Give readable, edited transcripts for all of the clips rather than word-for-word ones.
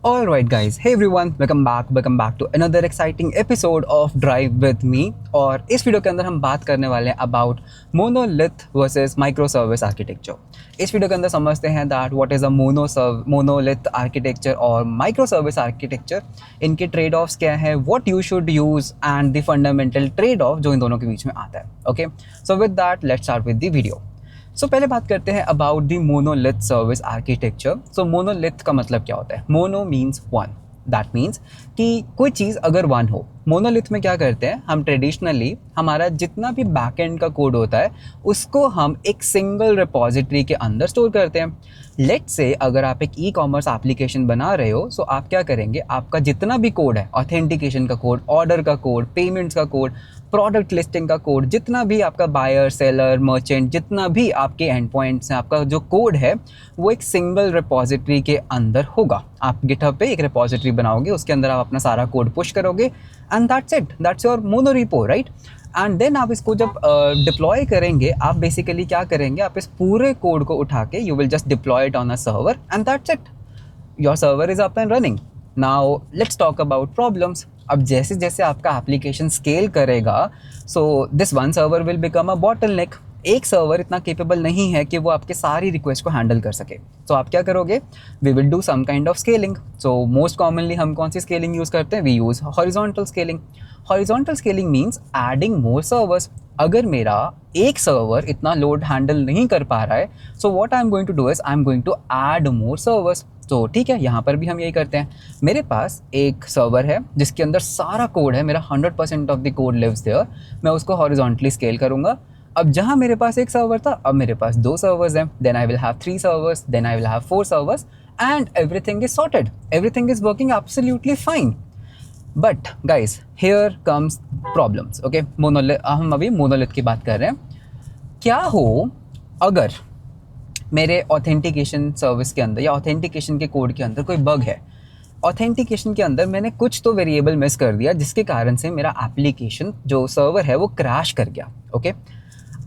All right, guys. Hey everyone, welcome back to another exciting episode of Drive with me. और इस video के अंदर हम बात करने वाले हैं about monolith versus micro service architecture. इस वीडियो के अंदर समझते हैं that what is a monolith architecture और माइक्रो सर्विस आर्किटेक्चर, इनके ट्रेड ऑफ्स क्या है, what you should use and the fundamental trade off जो इन दोनों के बीच में आता है। Okay, so with that let's start with the video. So पहले बात करते हैं about the monolith service architecture. So monolith का मतलब क्या होता है? Mono means one, that means कि कोई चीज़ अगर वन हो। मोनोलिथ में क्या करते हैं हम, ट्रेडिशनली हमारा जितना भी बैकएंड का कोड होता है उसको हम एक सिंगल रिपोजिटरी के अंदर स्टोर करते हैं। लेट्स से अगर आप एक ई कॉमर्स एप्लीकेशन बना रहे हो, सो आप क्या करेंगे, आपका जितना भी कोड है, ऑथेंटिकेशन का कोड, ऑर्डर का कोड, पेमेंट्स का कोड, प्रोडक्ट लिस्टिंग का कोड, जितना भी आपका बायर सेलर मर्चेंट, जितना भी आपके एंड पॉइंट्स हैं, आपका जो कोड है वो एक सिंगल रिपोजिटरी के अंदर होगा। आप गिटहब पे एक रिपोजिटरी बनाओगे, उसके अंदर आप अपना सारा कोड पुश करोगे and that's it, that's your monorepo, right. And then आप इसको जब डिप्लॉय करेंगे, आप बेसिकली क्या करेंगे, आप इस पूरे कोड को उठा के you will just deploy it on a server and that's it, your server is up and running. Now let's talk about problems. अब जैसे जैसे आपका एप्लीकेशन स्केल करेगा, so this one server will become a bottleneck. एक server इतना capable नहीं है कि वो आपके सारी रिक्वेस्ट को हैंडल कर सके। तो आप क्या करोगे, we will do some kind of scaling. So most commonly हम कौन सी स्केलिंग यूज़ करते हैं? We use horizontal scaling. Horizontal scaling means adding more servers. अगर मेरा एक सर्वर इतना लोड हैंडल नहीं कर पा रहा है, so what I am going to do is I am going to add more servers. तो ठीक है, यहाँ पर भी हम यही करते हैं। मेरे पास एक सर्वर है जिसके अंदर सारा कोड है, मेरा 100% of the code lives there. मैं उसको हॉरिजॉन्टली स्केल करूँगा। अब जहाँ मेरे पास एक सर्वर था, अब मेरे पास 2 सर्वर्स हैं, then I will have 3 servers, then I will have 4 servers and everything is sorted, everything is working absolutely fine. But guys here comes problems. Okay, monolith, हम अभी मोनोलिथ की बात कर रहे हैं। क्या हो अगर मेरे ऑथेंटिकेशन सर्विस के अंदर या ऑथेंटिकेशन के कोड के अंदर कोई बग है? ऑथेंटिकेशन के अंदर मैंने कुछ तो वेरिएबल मिस कर दिया जिसके कारण से मेरा एप्लीकेशन जो सर्वर है वो क्रैश कर गया। ओके,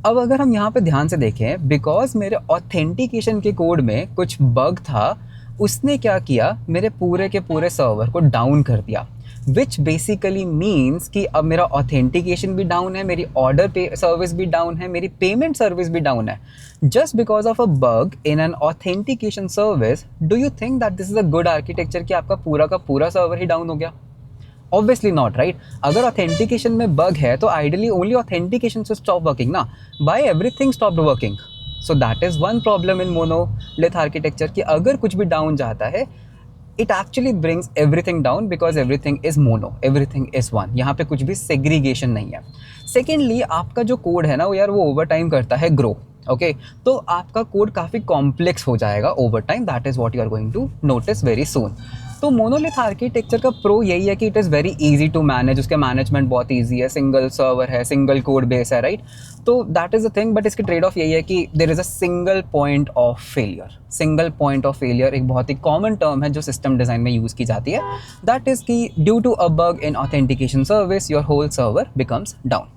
अब अगर हम यहाँ पे ध्यान से देखें, बिकॉज मेरे ऑथेंटिकेशन के कोड में कुछ बग था, उसने क्या किया, मेरे पूरे के पूरे सर्वर को डाउन कर दिया, विच बेसिकली मीन्स कि अब मेरा ऑथेंटिकेशन भी डाउन है, मेरी ऑर्डर पे सर्विस भी डाउन है, मेरी पेमेंट सर्विस भी डाउन है, just because of a bug in an authentication service. Do you think that this is a good architecture कि आपका पूरा का पूरा सर्वर ही डाउन हो गया? Obviously not, right. अगर ऑथेंटिकेशन में बग है तो आइडियली ओनली ऑथेंटिकेशन से स्टॉप वर्किंग ना, but everything stopped working. So that is one problem in monolith architecture कि अगर कुछ भी डाउन जाता है, it actually brings everything down because everything is mono, everything is one। यहाँ पे कुछ भी segregation नहीं है। सेकेंडली, आपका जो कोड है ना वो यार वो ओवर टाइम करता है ग्रो। ओके, तो आपका कोड काफ़ी कॉम्प्लेक्स हो जाएगा over time, that is what you are going to notice very soon. तो मोनोलिथ आर्किटेक्चर का प्रो यही है कि it is very easy to manage, उसके मैनेजमेंट बहुत इजी है, सिंगल सर्वर है, सिंगल कोड बेस है, राइट। तो that is the thing, but इसके ट्रेड ऑफ यही है कि there is a single point of failure. Single point of failure एक बहुत ही कॉमन टर्म है जो सिस्टम डिज़ाइन में यूज़ की जाती है। दैट इज़ कि due to a bug in authentication service your whole server becomes down.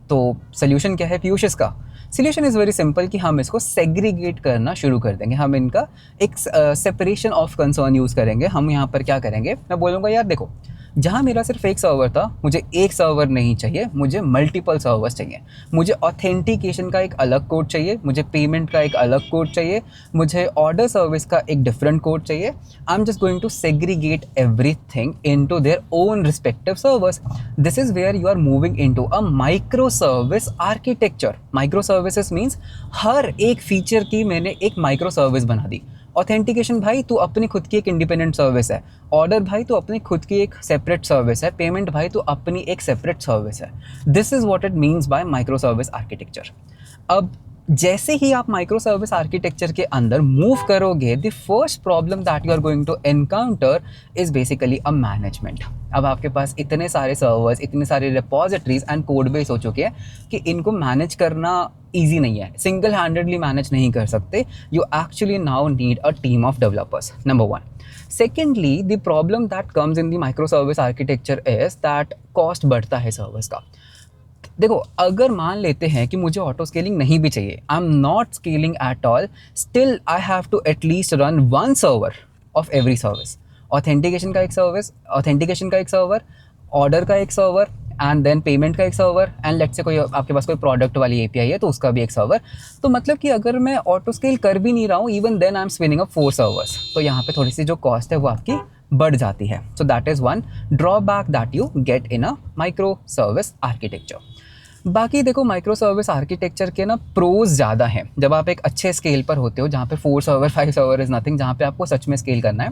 तो सोल्यूशन क्या है पीयूष इसका? सोल्यूशन इज़ वेरी सिंपल कि हम इसको सेग्रीगेट करना शुरू कर देंगे। हम इनका एक सेपरेशन ऑफ कंसर्न यूज़ करेंगे। हम यहाँ पर क्या करेंगे, मैं बोलूँगा यार देखो, जहाँ मेरा सिर्फ एक सर्वर था, मुझे एक सर्वर नहीं चाहिए, मुझे मल्टीपल सर्वर्स चाहिए। मुझे ऑथेंटिकेशन का एक अलग कोड चाहिए, मुझे पेमेंट का एक अलग कोड चाहिए, मुझे ऑर्डर सर्विस का एक डिफरेंट कोड चाहिए। I am just going to segregate everything into their own respective servers. This is where you are moving into a micro service architecture. Micro services means हर एक feature की मैंने एक micro service बना दी। Authentication भाई तू अपनी खुद की एक इंडिपेंडेंट सर्विस है, ऑर्डर भाई तो अपनी खुद की एक सेपरेट सर्विस है, पेमेंट भाई तो अपनी एक सेपरेट सर्विस है। This is what it means by micro service architecture. अब जैसे ही आप माइक्रो सर्विस आर्किटेक्चर के अंदर मूव करोगे, the first problem that you are going to encounter is basically a management. अब आपके पास इतने सारे सर्वर्स, इतने सारे रिपोजिटरीज एंड कोड बेस हो चुके हैं कि इनको मैनेज करना ईजी नहीं है, सिंगल हैंडेडली मैनेज नहीं कर सकते। You actually now need a team of developers, number one. Secondly, the problem that comes in the micro service architecture is that cost बढ़ता है सर्विस का। देखो, अगर मान लेते हैं कि मुझे ऑटो स्केलिंग नहीं भी चाहिए, I am not scaling at all, still I have to at least run one server of every service. Authentication का एक सर्विस, ऑथेंटिकेशन का एक सर्वर, ऑर्डर का एक सर्वर, एंड देन पेमेंट का एक सर्वर, एंड लेट्स से कोई आपके पास कोई प्रोडक्ट वाली एपीआई है तो उसका भी एक सर्वर। तो मतलब कि अगर मैं ऑटो स्केल कर भी नहीं रहा हूँ, even then I am spinning up 4 servers, तो यहाँ पे थोड़ी सी जो कॉस्ट है वो आपकी बढ़ जाती है। So that is one drawback that you get in a micro service architecture. बाकी देखो, माइक्रो सर्विस आर्किटेक्चर के ना प्रोज ज़्यादा हैं। जब आप एक अच्छे स्केल पर होते हो, जहाँ पे 4 सर्वर 5 सर्वर इज़ नथिंग, जहाँ पे आपको सच में स्केल करना है,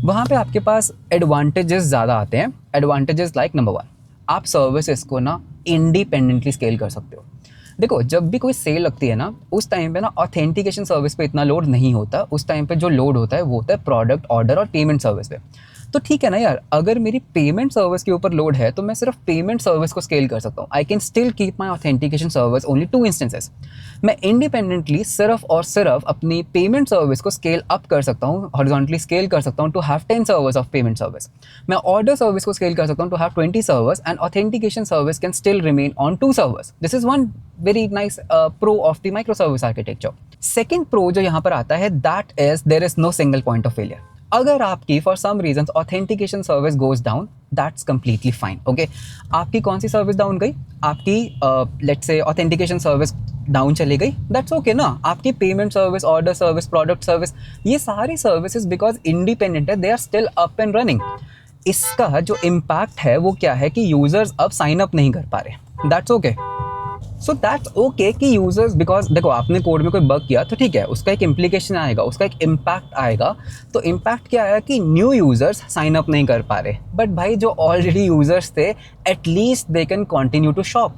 वहाँ पे आपके पास एडवांटेजेस ज़्यादा आते हैं। एडवांटेजेस लाइक नंबर 1, आप सर्विसेज को ना इंडिपेंडेंटली स्केल कर सकते हो। देखो, जब भी कोई सेल लगती है ना, उस टाइम पे ना ऑथेंटिकेशन सर्विस पे इतना लोड नहीं होता। उस टाइम पे जो लोड होता है वो होता है प्रोडक्ट, ऑर्डर और पेमेंट सर्विस पे। तो ठीक है ना यार, अगर मेरी पेमेंट सर्विस के ऊपर लोड है तो मैं सिर्फ पेमेंट सर्विस को स्केल कर सकता हूँ। I can still keep my authentication service only 2 instances. मैं इंडिपेंडेंटली सिर्फ और सिर्फ अपनी पेमेंट सर्विस को स्केल अप कर सकता हूँ, हॉरिजॉन्टली स्केल कर सकता हूँ to have 10 servers of payment service. मैं ऑर्डर सर्विस को स्केल कर सकता हूँ to have 20 servers, and authentication service can still remain on 2 servers. This is one very nice pro of the micro service architecture. Second pro जो यहाँ पर आता है, that is there is no single point of failure. अगर आपकी for some reason authentication service goes down, that's completely fine. Okay, आपकी कौन सी service down गई? आपकी let's say authentication service down चली गई, दैट्स ओके ना। आपकी payment service, order service, product service, ये सारी सर्विसेज बिकॉज इंडिपेंडेंट है, they are still up and running. इसका जो इम्पैक्ट है वो क्या है कि यूजर्स अब साइन अप नहीं कर पा रहे, that's okay. So that's okay कि यूजर्स, बिकॉज देखो आपने कोड में कोई बग किया तो ठीक है, उसका एक इम्प्लीकेशन आएगा, उसका एक इम्पैक्ट आएगा। तो इम्पैक्ट क्या आया कि न्यू यूजर्स साइन अप नहीं कर पा रहे, बट भाई जो ऑलरेडी यूजर्स थे, at least they can continue to shop,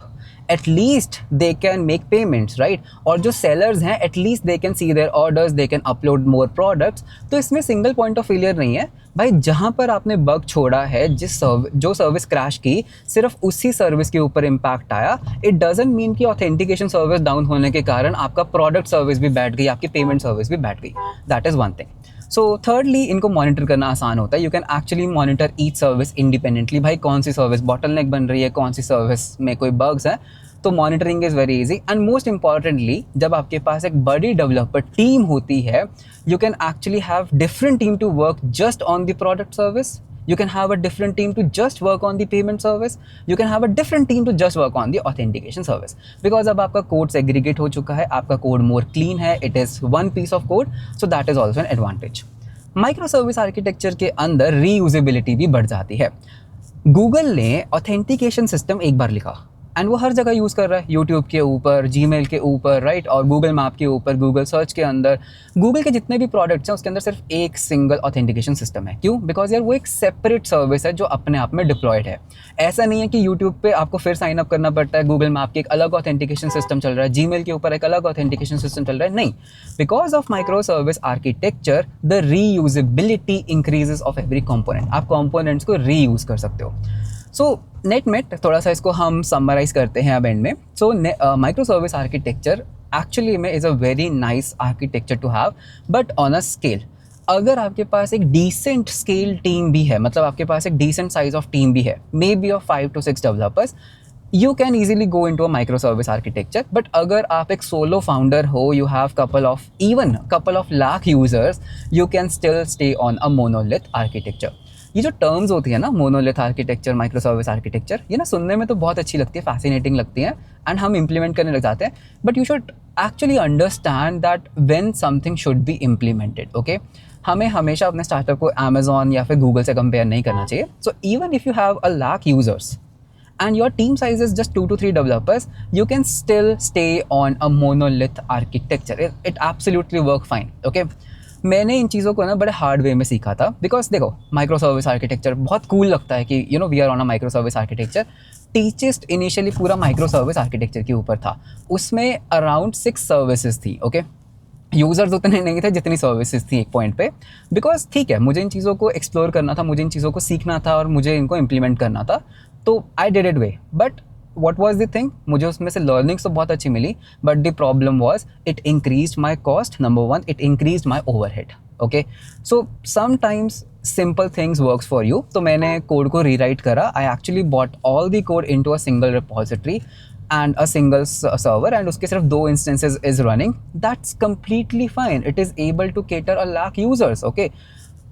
at least they can make payments, right. और जो सेलर्स हैं, at least they can see their orders, they can upload more products. तो इसमें सिंगल पॉइंट ऑफ फेलियर नहीं है भाई। जहाँ पर आपने बग छोड़ा है, जो सर्विस क्रैश की, सिर्फ उसी सर्विस के ऊपर इम्पैक्ट आया। इट डजंट मीन कि ऑथेंटिकेशन सर्विस डाउन होने के कारण आपका प्रोडक्ट सर्विस भी बैठ गई, आपकी पेमेंट सर्विस भी बैठ गई। That is one thing. So thirdly, इनको मॉनिटर करना आसान होता है। You can actually monitor each service independently. भाई कौन सी सर्विस बॉटलनेक बन रही है, कौन सी सर्विस में कोई बग्स हैं, तो monitoring is very easy. And most importantly, जब आपके पास एक बड़ी डेवलपर टीम होती है, you can actually have different team to work just on the product service. You can have a different team to just work on the payment service. You can have a different team to just work on the authentication service. Because अब आपका code segregate हो चुका है, आपका code more clean है, it is one piece of code, so that is also an advantage. Micro service architecture के अंदर reusability भी बढ़ जाती है. गूगल ने ऑथेंटिकेशन सिस्टम एक बार लिखा एंड वो हर जगह यूज़ कर रहा है, यूट्यूब के ऊपर, जीमेल के ऊपर, राइट, और गूगल मैप के ऊपर, गूगल सर्च के अंदर. गूगल के जितने भी प्रोडक्ट्स हैं उसके अंदर सिर्फ एक सिंगल ऑथेंटिकेशन सिस्टम है. क्यों? बिकॉज यार वो एक सेपरेट सर्विस है जो अपने आप में डिप्लॉयड है. ऐसा नहीं है कि यूट्यूब पे आपको फिर साइन अप करना पड़ता है, गूगल मैप के एक अलग ऑथेंटिकेशन सिस्टम चल रहा है, जीमेल के ऊपर एक अलग ऑथेंटिकेशन सिस्टम चल रहा है. नहीं, because of micro service architecture the reusability increases of every component. आप कॉम्पोनेंट्स को रीयूज़ कर सकते हो. सो नेट में थोड़ा सा इसको हम समराइज करते हैं अब एंड में. So micro service architecture actually में is a very nice architecture to have, but on a scale. अगर आपके पास एक डिसेंट स्केल टीम भी है, मतलब आपके पास एक डिसेंट साइज ऑफ टीम भी है, may be of 5 to 6 developers, you can easily go into a microservice architecture. But अगर आप एक solo founder हो, you have couple of lakh users, you can still stay on a monolith architecture. ये जो terms होती है ना, monolith architecture, micro service architecture, ये ना सुनने में तो बहुत अच्छी लगती है, फैसिनेटिंग लगती है, एंड हम इम्प्लीमेंट करने लग जाते हैं. But you should actually understand that when something should be implemented. Okay, हमें हमेशा अपने स्टार्टअप को अमेजॉन या फिर गूगल से कंपेयर नहीं करना चाहिए. So even if you have a lakh users and your team size is just 2 to 3 developers, you can still stay on a monolith architecture. It absolutely work fine. Okay, मैंने इन चीज़ों को ना बड़े हार्ड वे में सीखा था. बिकॉज देखो, micro service architecture बहुत कूल लगता है कि you know we are on a micro service architecture. टीचेस्ट इनिशियली पूरा माइक्रो सर्विस आर्किटेक्चर के ऊपर था. उसमें अराउंड 6 सर्विसेज थी. ओके, यूज़र्स उतने नहीं थे जितनी सर्विसेज थी एक पॉइंट पे. बिकॉज ठीक है, मुझे इन चीज़ों को एक्सप्लोर करना था, मुझे इन चीज़ों को सीखना था और मुझे इनको इम्प्लीमेंट करना था. तो I did it way. But what was the thing, मुझे उसमें से लर्निंग्स तो बहुत अच्छी मिली, but the problem was it increase my cost. Number 1, it increase my overhead. Okay, so sometimes simple things works for you. तो मैंने code को रीराइट करा. I actually bought all the code into a single repository and a single server, and उसके सिर्फ 2 instances is running. That's completely fine. It is able to cater a lakh users. Okay,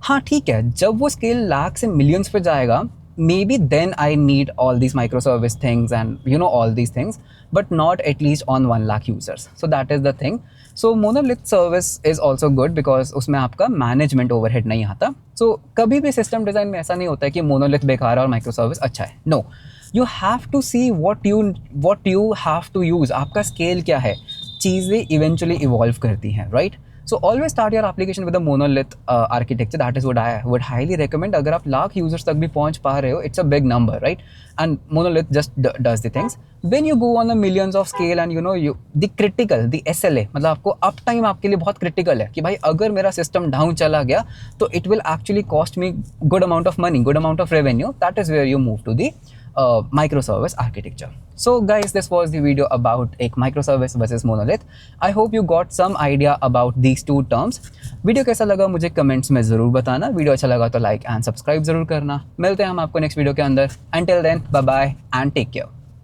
हाँ ठीक है, जब वो scale lakh से millions पे जाएगा, maybe then I need all these microservice things and all these things, but not at least on 1 lakh users. So that is the thing. So monolith service is also good because उसमें आपका management overhead नहीं आता. So कभी भी system design में ऐसा नहीं होता है कि मोनोलिथ बेकार है और माइक्रोसर्विस अच्छा है. No, you have to see what you have to use. आपका स्केल क्या है, चीज़ें इवेंचुअली इवॉल्व करती हैं, right? So always start your application with a monolith architecture. That is what I would highly recommend. अगर आप लाख users तक भी पहुंच पा रहे हो, it's a big number, right? And monolith just does the things. When you go on the millions of scale and the critical, the SLA, मतलब आपको up time आपके लिए बहुत critical है कि भाई अगर मेरा system down चला गया तो it will actually cost me good amount of money, good amount of revenue. That is where you move to the microservice architecture. So guys, this was the video about a microservice versus monolith. I hope you got some idea about these two terms. Video कैसा लगा मुझे comments में ज़रूर बताना. Video अच्छा लगा तो like and subscribe ज़रूर करना. मिलते हैं हम आपको नेक्स्ट वीडियो के अंदर. Until then, bye bye and take care.